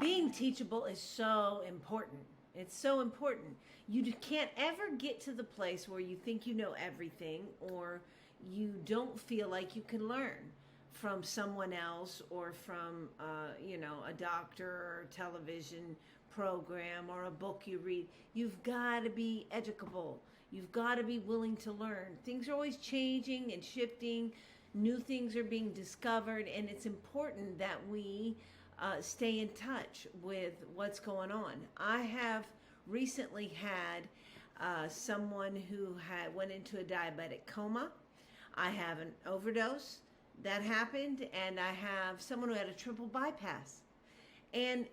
Being teachable is so important. It's so important. You can't ever get to the place where you think you know everything, or you don't feel like you can learn from someone else, or from a doctor or a television program or a book you read. You've got to be educable. You've got to be willing to learn. Things are always changing and shifting. New things are being discovered, and it's important that we stay in touch with what's going on. I have recently had someone who went into a diabetic coma. I have an overdose that happened, and I have someone who had a triple bypass. And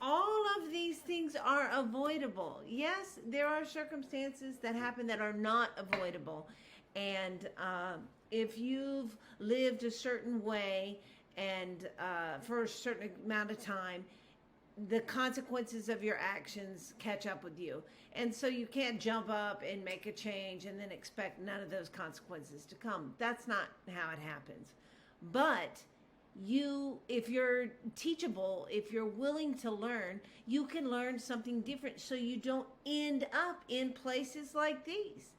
all of these things are avoidable. Yes, there are circumstances that happen that are not avoidable. And if you've lived a certain way and for a certain amount of time, the consequences of your actions catch up with you. And so you can't jump up and make a change and then expect none of those consequences to come. That's not how it happens. But if you're teachable, if you're willing to learn, you can learn something different, so you don't end up in places like these.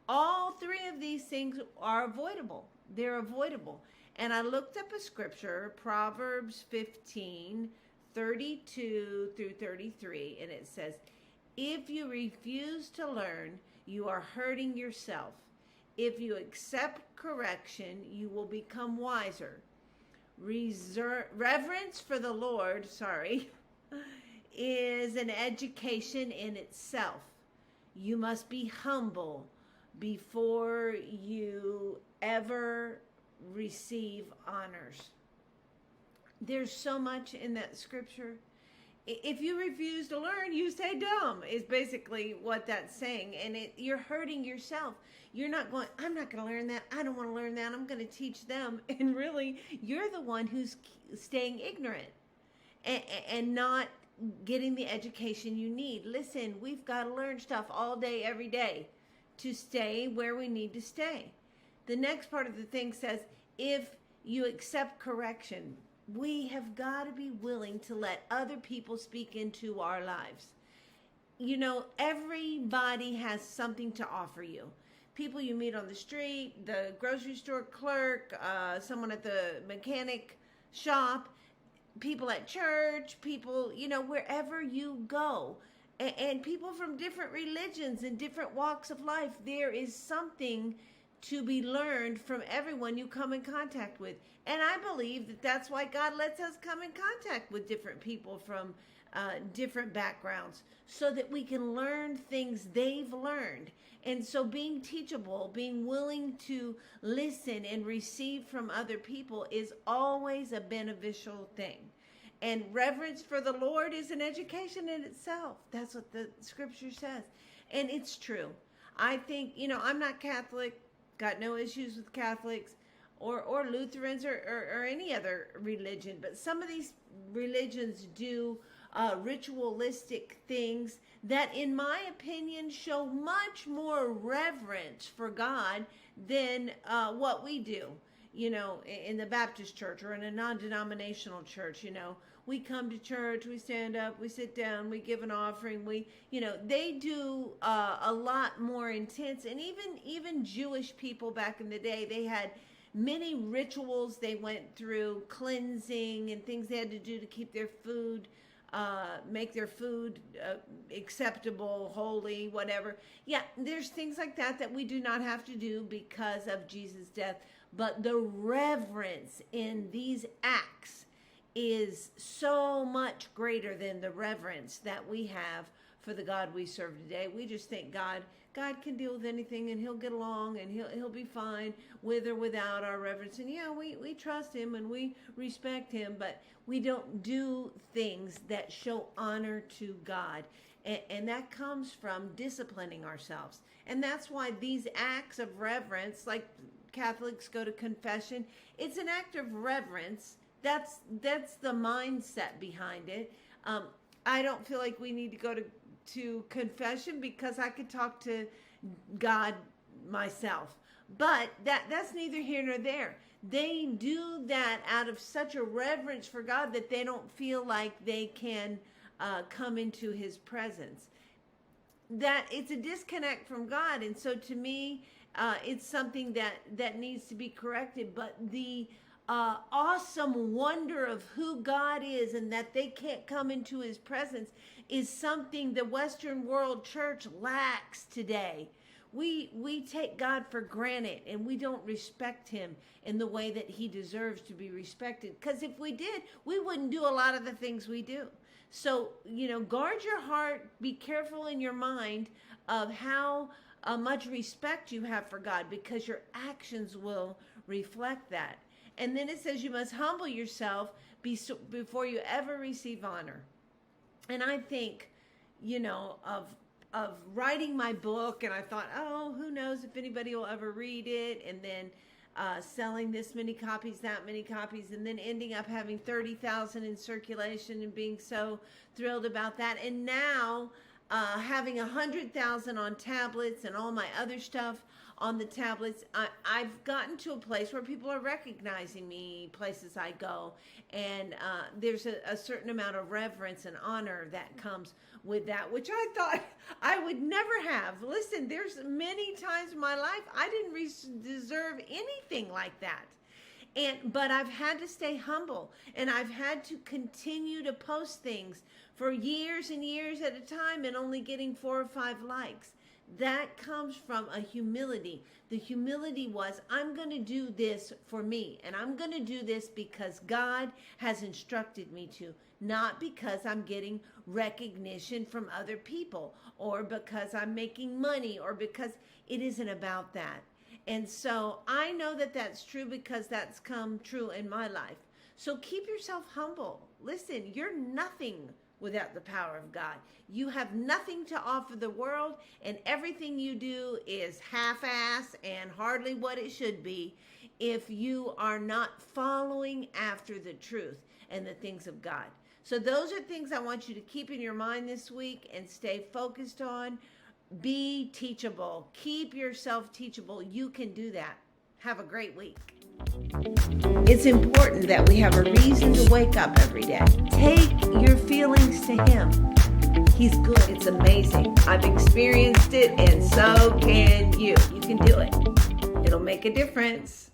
All three of these things are avoidable. They're avoidable. And I looked up a scripture, Proverbs 15:32 through 33, and it says, "If you refuse to learn, you are hurting yourself. If you accept correction, you will become wiser. Reverence for the Lord, is an education in itself. You must be humble before you ever receive honors." There's so much in that scripture. If you refuse to learn, you stay dumb, is basically what that's saying. And you're hurting yourself. You're not going, I'm not going to learn that. I don't want to learn that. I'm going to teach them. And really, you're the one who's staying ignorant and not getting the education you need. Listen, we've got to learn stuff all day, every day to stay where we need to stay. The next part of the thing says, if you accept correction, we have got to be willing to let other people speak into our lives. Everybody has something to offer you. People you meet on the street, the grocery store clerk, someone at the mechanic shop, people at church, people, wherever you go. And people from different religions and different walks of life. There is something to be learned from everyone you come in contact with. And I believe that that's why God lets us come in contact with different people from different backgrounds, so that we can learn things they've learned. And so being teachable, being willing to listen and receive from other people is always a beneficial thing. And reverence for the Lord is an education in itself. That's what the scripture says. And it's true. I think, I'm not Catholic, got no issues with Catholics or Lutherans or any other religion. But some of these religions do ritualistic things that, in my opinion, show much more reverence for God than what we do. In the Baptist church or in a non-denominational church, we come to church, we stand up, we sit down, we give an offering. They do a lot more intense. And even Jewish people back in the day, they had many rituals they went through, cleansing and things they had to do to keep their food, make their food acceptable, holy, whatever. Yeah, there's things like that we do not have to do because of Jesus' death. But the reverence in these acts is so much greater than the reverence that we have for the God we serve today. We just think God can deal with anything, and he'll get along, and he'll be fine with or without our reverence. And yeah, we trust him and we respect him, but we don't do things that show honor to God. And that comes from disciplining ourselves. And that's why these acts of reverence, like Catholics go to confession, it's an act of reverence. That's the mindset behind it. I don't feel like we need to go to confession because I could talk to God myself. But that's neither here nor there. They do that out of such a reverence for God that they don't feel like they can come into his presence. That it's a disconnect from God. And so to me, it's something that needs to be corrected. But the awesome wonder of who God is and that they can't come into his presence is something the Western world church lacks today. We take God for granted and we don't respect him in the way that he deserves to be respected. Because if we did, we wouldn't do a lot of the things we do. So, guard your heart, be careful in your mind of how much respect you have for God, because your actions will reflect that. And then it says you must humble yourself before you ever receive honor. And I think, of writing my book, and I thought, oh, who knows if anybody will ever read it, and then selling this many copies, that many copies, and then ending up having 30,000 in circulation and being so thrilled about that. And now having 100,000 on tablets and all my other stuff on the tablets, I've gotten to a place where people are recognizing me places I go, and there's a certain amount of reverence and honor that comes with that, which I thought I would never have. Listen, there's many times in my life I didn't deserve anything like that. But I've had to stay humble, and I've had to continue to post things for years and years at a time and only getting 4 or 5 likes. That comes from a humility. The humility was, I'm going to do this for me, and I'm going to do this because God has instructed me to, not because I'm getting recognition from other people or because I'm making money or because it isn't about that. And so I know that that's true because that's come true in my life. So keep yourself humble. Listen, you're nothing without the power of God. You have nothing to offer the world, and everything you do is half-ass and hardly what it should be if you are not following after the truth and the things of God. So those are things I want you to keep in your mind this week and stay focused on. Be teachable. Keep yourself teachable. You can do that. Have a great week. It's important that we have a reason to wake up every day. Take your feelings to him. He's good. It's amazing. I've experienced it, and so can you. You can do it. It'll make a difference.